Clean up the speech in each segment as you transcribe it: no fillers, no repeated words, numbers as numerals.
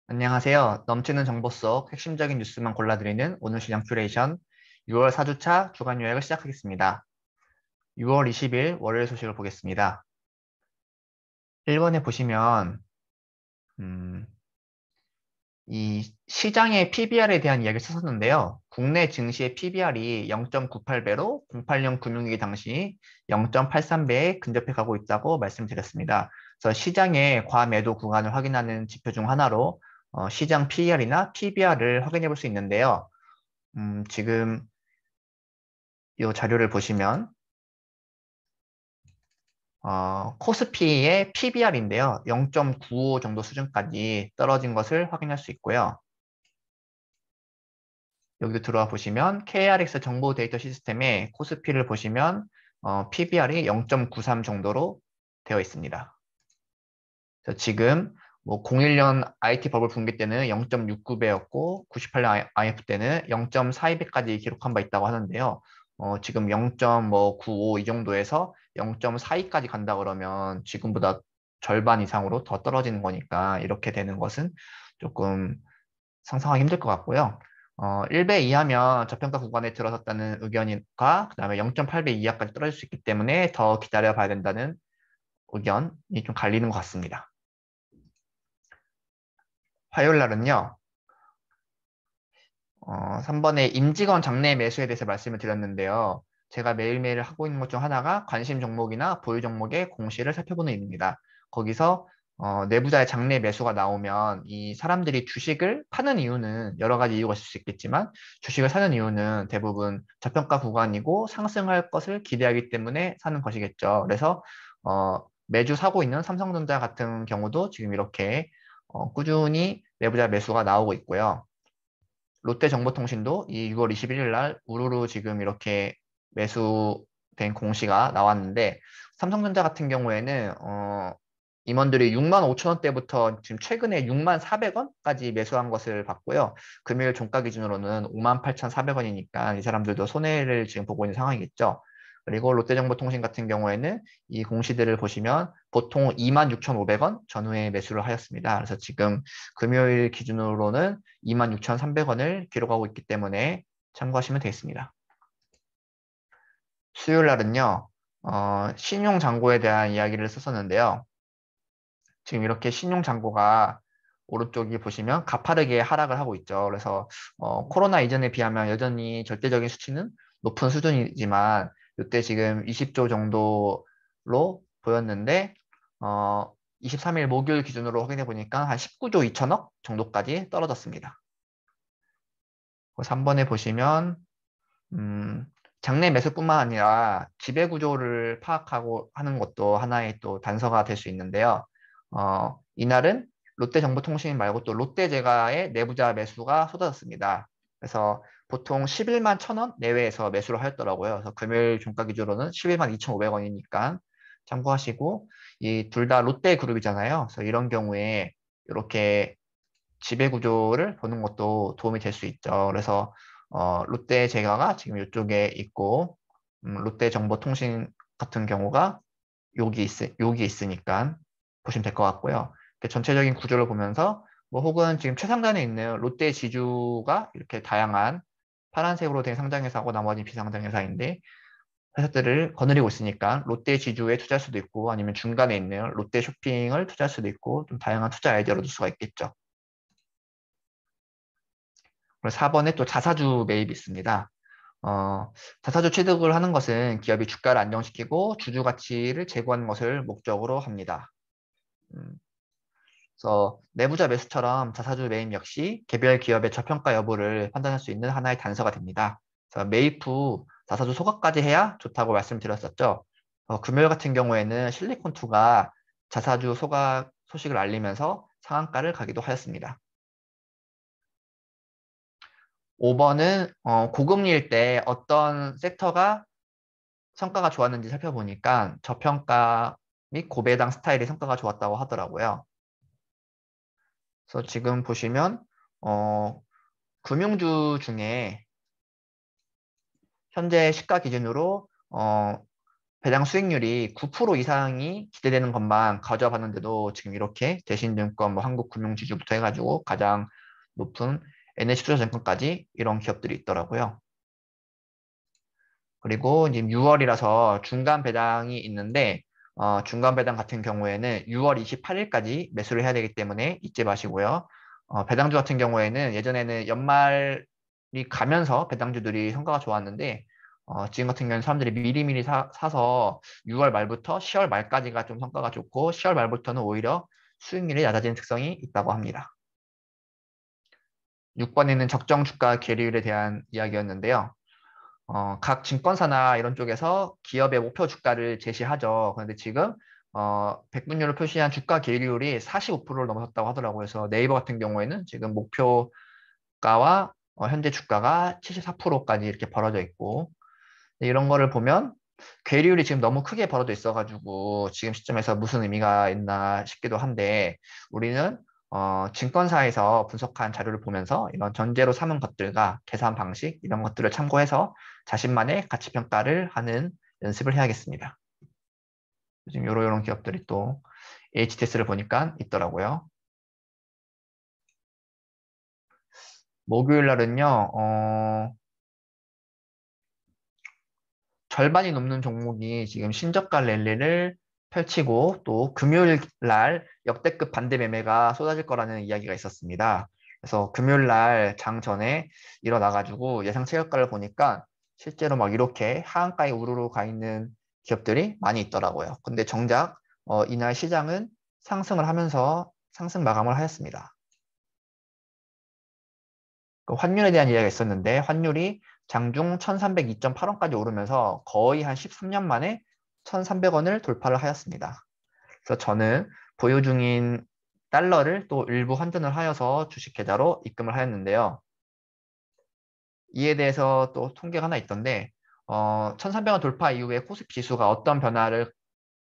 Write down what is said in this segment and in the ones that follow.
안녕하세요. 넘치는 정보 속 핵심적인 뉴스만 골라드리는 오늘 시장 큐레이션 6월 4주차 주간 요약을 시작하겠습니다. 6월 20일 월요일 소식을 보겠습니다. 1번에 보시면 음, 이 시장의 PBR에 대한 이야기를 썼었는데요. 국내 증시의 PBR이 0.98배로 08년 금융위기 당시 0.83배에 근접해 가고 있다고 말씀드렸습니다. 그래서 시장의 과매도 구간을 확인하는 지표 중 하나로 시장 PER이나 PBR을 확인해 볼 수 있는데요. 지금 이 자료를 보시면 코스피의 PBR인데요. 0.95 정도 수준까지 떨어진 것을 확인할 수 있고요. 여기도 들어와 보시면 KRX 정보 데이터 시스템에 코스피를 보시면 PBR이 0.93 정도로 되어 있습니다. 그래서 지금 뭐 01년 IT 버블 붕괴 때는 0.69배였고 98년 IF 때는 0.42배까지 기록한 바 있다고 하는데요. 지금 0.95 이 정도에서 0.42까지 간다 그러면 지금보다 절반 이상으로 더 떨어지는 거니까 이렇게 되는 것은 조금 상상하기 힘들 것 같고요. 1배 이하면 저평가 구간에 들어섰다는 의견과 그다음에 0.8배 이하까지 떨어질 수 있기 때문에 더 기다려 봐야 된다는 의견이 좀 갈리는 것 같습니다. 화요일 날은요, 3번에 임직원 장내 매수에 대해서 말씀을 드렸는데요. 제가 매일매일 하고 있는 것 중 하나가 관심 종목이나 보유 종목의 공시를 살펴보는 일입니다. 거기서 내부자의 장내 매수가 나오면 이 사람들이 주식을 파는 이유는 여러 가지 이유가 있을 수 있겠지만 주식을 사는 이유는 대부분 저평가 구간이고 상승할 것을 기대하기 때문에 사는 것이겠죠. 그래서 매주 사고 있는 삼성전자 같은 경우도 지금 이렇게 꾸준히 내부자 매수가 나오고 있고요. 롯데정보통신도 이 6월 21일 날 우르르 지금 이렇게 매수된 공시가 나왔는데 삼성전자 같은 경우에는 임원들이 6만 5천 원대부터 지금 최근에 6만 400원까지 매수한 것을 봤고요. 금요일 종가 기준으로는 5만 8,400원이니까 이 사람들도 손해를 지금 보고 있는 상황이겠죠. 그리고 롯데정보통신 같은 경우에는 이 공시들을 보시면 보통 26,500원 전후에 매수를 하였습니다. 그래서 지금 금요일 기준으로는 26,300원을 기록하고 있기 때문에 참고하시면 되겠습니다. 수요일 날은요, 신용잔고에 대한 이야기를 썼었는데요. 지금 이렇게 신용잔고가 오른쪽이 보시면 가파르게 하락을 하고 있죠. 그래서 코로나 이전에 비하면 여전히 절대적인 수치는 높은 수준이지만 이때 지금 20조 정도로 보였는데 23일 목요일 기준으로 확인해 보니까 한 19조 2천억 정도까지 떨어졌습니다. 3번에 보시면 음, 장내 매수뿐만 아니라 지배 구조를 파악하고 하는 것도 하나의 또 단서가 될 수 있는데요. 이날은 롯데정보통신 말고 또 롯데제과의 내부자 매수가 쏟아졌습니다. 그래서 보통 11만 1,000원 내외에서 매수를 하였더라고요. 그래서 금요일 종가 기준으로는 11만 2,500원이니까 참고하시고 이 둘 다 롯데 그룹이잖아요. 그래서 이런 경우에 이렇게 지배 구조를 보는 것도 도움이 될 수 있죠. 그래서 롯데 제과가 지금 이쪽에 있고 롯데정보통신 같은 경우가 여기 있으니까 보시면 될 것 같고요. 전체적인 구조를 보면서 뭐 혹은 지금 최상단에 있는 롯데 지주가 이렇게 다양한 파란색으로 된 상장회사하고 나머지 비상장회사인데 회사들을 거느리고 있으니까 롯데 지주에 투자할 수도 있고 아니면 중간에 있는 롯데 쇼핑을 투자할 수도 있고 좀 다양한 투자 아이디어를 둘 수가 있겠죠. 그리고 4번에 또 자사주 매입이 있습니다. 자사주 취득을 하는 것은 기업이 주가를 안정시키고 주주 가치를 제고하는 것을 목적으로 합니다. 음, 그래서 내부자 매수처럼 자사주 매입 역시 개별 기업의 저평가 여부를 판단할 수 있는 하나의 단서가 됩니다. 그래서 매입 후 자사주 소각까지 해야 좋다고 말씀드렸었죠. 금요일 같은 경우에는 실리콘2가 자사주 소각 소식을 알리면서 상한가를 가기도 하였습니다. 5번은 고금리일 때 어떤 섹터가 성과가 좋았는지 살펴보니까 저평가 및 고배당 스타일의 성과가 좋았다고 하더라고요. 그래서 지금 보시면 금융주 중에 현재 시가 기준으로 배당 수익률이 9% 이상이 기대되는 것만 가져봤는데도 지금 이렇게 대신증권, 뭐 한국금융지주부터 해가지고 가장 높은 NH투자증권까지 이런 기업들이 있더라고요. 그리고 지금 6월이라서 중간 배당이 있는데 중간 배당 같은 경우에는 6월 28일까지 매수를 해야 되기 때문에 잊지 마시고요. 배당주 같은 경우에는 예전에는 연말이 가면서 배당주들이 성과가 좋았는데 지금 같은 경우는 사람들이 미리미리 사서 6월 말부터 10월 말까지가 좀 성과가 좋고 10월 말부터는 오히려 수익률이 낮아지는 특성이 있다고 합니다. 6번에는 적정 주가 계류율에 대한 이야기였는데요. 각 증권사나 이런 쪽에서 기업의 목표 주가를 제시하죠. 그런데 지금 백분율을 표시한 주가 계율이 45%를 넘어섰다고 하더라고요. 그래서 네이버 같은 경우에는 지금 목표가와 현재 주가가 74%까지 이렇게 벌어져 있고 이런 거를 보면 괴리율이 지금 너무 크게 벌어져 있어가지고 지금 시점에서 무슨 의미가 있나 싶기도 한데 우리는 증권사에서 분석한 자료를 보면서 이런 전제로 삼은 것들과 계산 방식 이런 것들을 참고해서 자신만의 가치 평가를 하는 연습을 해야겠습니다. 지금 요런 기업들이 또 HTS를 보니까 있더라고요. 목요일 날은요, 절반이 넘는 종목이 지금 신저가 랠리를 펼치고 또 금요일 날 역대급 반대 매매가 쏟아질 거라는 이야기가 있었습니다. 그래서 금요일 날 장 전에 일어나가지고 예상 체결가를 보니까 실제로 막 이렇게 하한가에 우르르 가 있는 기업들이 많이 있더라고요. 근데 정작 이날 시장은 상승을 하면서 상승 마감을 하였습니다. 그 환율에 대한 이야기가 있었는데 환율이 장중 1302.8원까지 오르면서 거의 한 13년 만에 1300원을 돌파를 하였습니다. 그래서 저는 보유 중인 달러를 또 일부 환전을 하여서 주식 계좌로 입금을 하였는데요. 이에 대해서 또 통계가 하나 있던데 1300원 돌파 이후에 코스피 지수가 어떤 변화를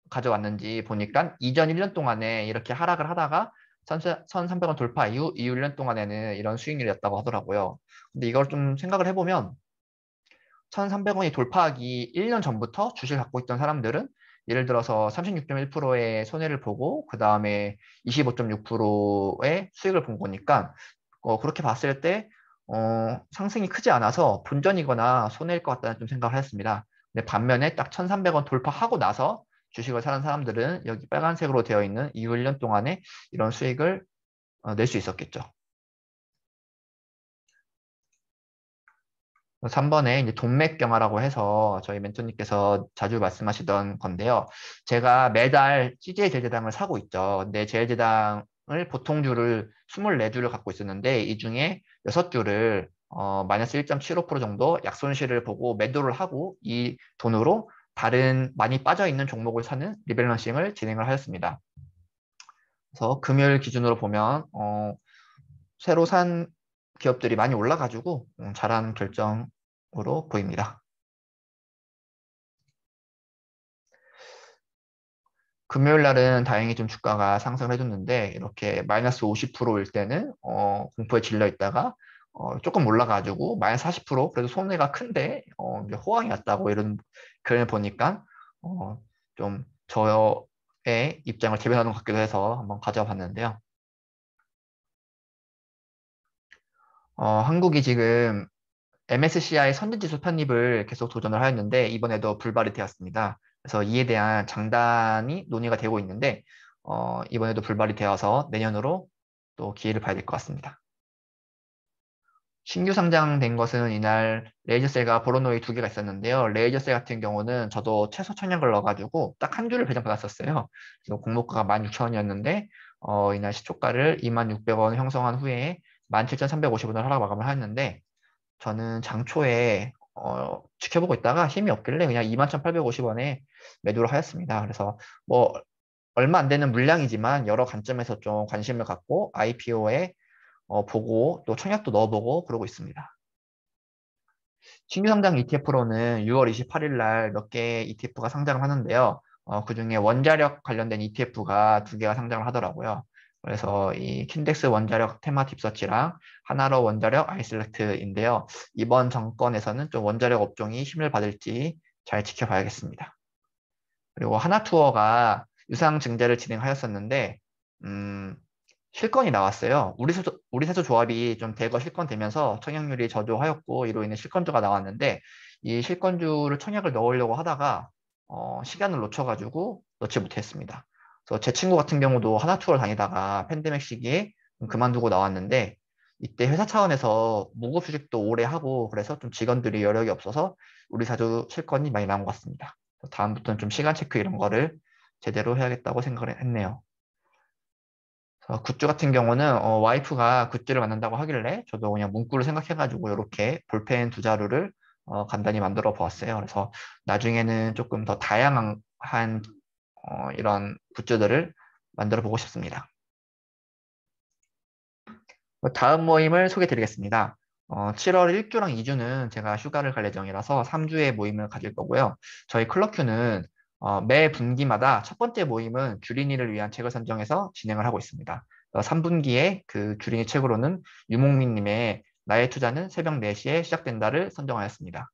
가져왔는지 보니까 이전 1년 동안에 이렇게 하락을 하다가 1300원 돌파 이후 1년 동안에는 이런 수익률이었다고 하더라고요. 근데 이걸 좀 생각을 해보면 1300원이 돌파하기 1년 전부터 주식을 갖고 있던 사람들은 예를 들어서 36.1%의 손해를 보고 그 다음에 25.6%의 수익을 본 거니까 그렇게 봤을 때 상승이 크지 않아서 본전이거나 손해일 것 같다는 좀 생각을 했습니다. 근데 반면에 딱 1300원 돌파하고 나서 주식을 사는 사람들은 여기 빨간색으로 되어 있는 이후 1년 동안에 이런 수익을 낼 수 있었겠죠. 3번에 이제 돈맥경화라고 해서 저희 멘토님께서 자주 말씀하시던 건데요. 제가 매달 CJ 제일제당을 사고 있죠. 근데 제일제당을 보통주를 24주를 갖고 있었는데 이 중에 6주를 마이너스 1.75% 정도 약손실을 보고 매도를 하고 이 돈으로 다른 많이 빠져 있는 종목을 사는 리밸런싱을 진행을 하였습니다. 그래서 금요일 기준으로 보면 새로 산 기업들이 많이 올라가지고 잘한 결정으로 보입니다. 금요일 날은 다행히 좀 주가가 상승을 해줬는데 이렇게 마이너스 50%일 때는 공포에 질려 있다가 조금 올라가지고 마이너스 40% 그래도 손해가 큰데 이제 호황이 왔다고 이런 글을 보니까 좀 저의 입장을 대변하는 것 같기도 해서 한번 가져와 봤는데요. 한국이 지금 MSCI 선진지수 편입을 계속 도전을 하였는데 이번에도 불발이 되었습니다. 그래서 이에 대한 장단이 논의가 되고 있는데 이번에도 불발이 되어서 내년으로 또 기회를 봐야 될 것 같습니다. 신규 상장된 것은 이날 레이저셀과 보로노이 두 개가 있었는데요. 레이저셀 같은 경우는 저도 최소 청약을 넣어가지고 딱 한 주를 배정받았었어요. 그래서 공모가가 16,000원이었는데 이날 시초가를 26,000원 형성한 후에 17,350원을 하락 마감을 하였는데 저는 장초에 지켜보고 있다가 힘이 없길래 그냥 21,850원에 매도를 하였습니다. 그래서 뭐 얼마 안 되는 물량이지만 여러 관점에서 좀 관심을 갖고 IPO에 보고 또 청약도 넣어보고 그러고 있습니다. 신규 상장 ETF로는 6월 28일 날 몇 개 ETF가 상장을 하는데요. 그중에 원자력 관련된 ETF가 두 개가 상장을 하더라고요. 그래서 이 킨덱스 원자력 테마 딥서치랑 하나로 원자력 아이슬렉트인데요. 이번 정권에서는 좀 원자력 업종이 힘을 받을지 잘 지켜봐야겠습니다. 그리고 하나투어가 유상증자를 진행하였었는데 음, 실권이 나왔어요. 우리사조 조합이 좀 대거 실권되면서 청약률이 저조하였고 이로 인해 실권주가 나왔는데 이 실권주를 청약을 넣으려고 하다가 시간을 놓쳐가지고 넣지 못했습니다. 그래서 제 친구 같은 경우도 하나투어를 다니다가 팬데믹 시기에 그만두고 나왔는데 이때 회사 차원에서 무급 휴직도 오래 하고 그래서 좀 직원들이 여력이 없어서 우리사조 실권이 많이 나온 것 같습니다. 다음부터는 좀 시간 체크 이런 거를 제대로 해야겠다고 생각을 했네요. 굿즈 같은 경우는 와이프가 굿즈를 만든다고 하길래 저도 그냥 문구를 생각해가지고 이렇게 볼펜 두 자루를 간단히 만들어 보았어요. 그래서 나중에는 조금 더 다양한 이런 굿즈들을 만들어 보고 싶습니다. 다음 모임을 소개해 드리겠습니다. 7월 1주랑 2주는 제가 휴가를 갈 예정이라서 3주의 모임을 가질 거고요. 저희 클럽큐는 매 분기마다 첫 번째 모임은 주린이를 위한 책을 선정해서 진행을 하고 있습니다. 3분기에 그 주린이 책으로는 유목민님의 나의 투자는 새벽 4시에 시작된다를 선정하였습니다.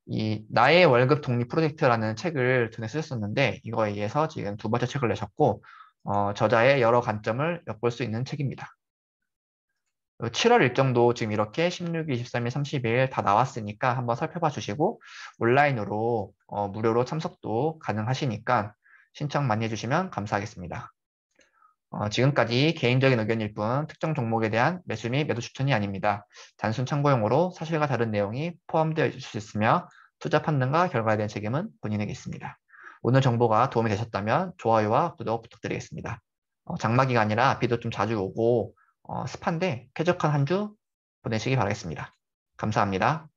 이 나의 월급 독립 프로젝트라는 책을 전에 쓰셨었는데 이거에 의해서 지금 두 번째 책을 내셨고 저자의 여러 관점을 엿볼 수 있는 책입니다. 7월 일정도 지금 이렇게 16일, 23일, 30일 다 나왔으니까 한번 살펴봐 주시고 온라인으로 무료로 참석도 가능하시니까 신청 많이 해주시면 감사하겠습니다. 지금까지 개인적인 의견일 뿐 특정 종목에 대한 매수 및 매도 추천이 아닙니다. 단순 참고용으로 사실과 다른 내용이 포함되어 있을 수 있으며 투자 판단과 결과에 대한 책임은 본인에게 있습니다. 오늘 정보가 도움이 되셨다면 좋아요와 구독 부탁드리겠습니다. 장마기가 아니라 비도 좀 자주 오고 습한데 쾌적한 한 주 보내시기 바라겠습니다. 감사합니다.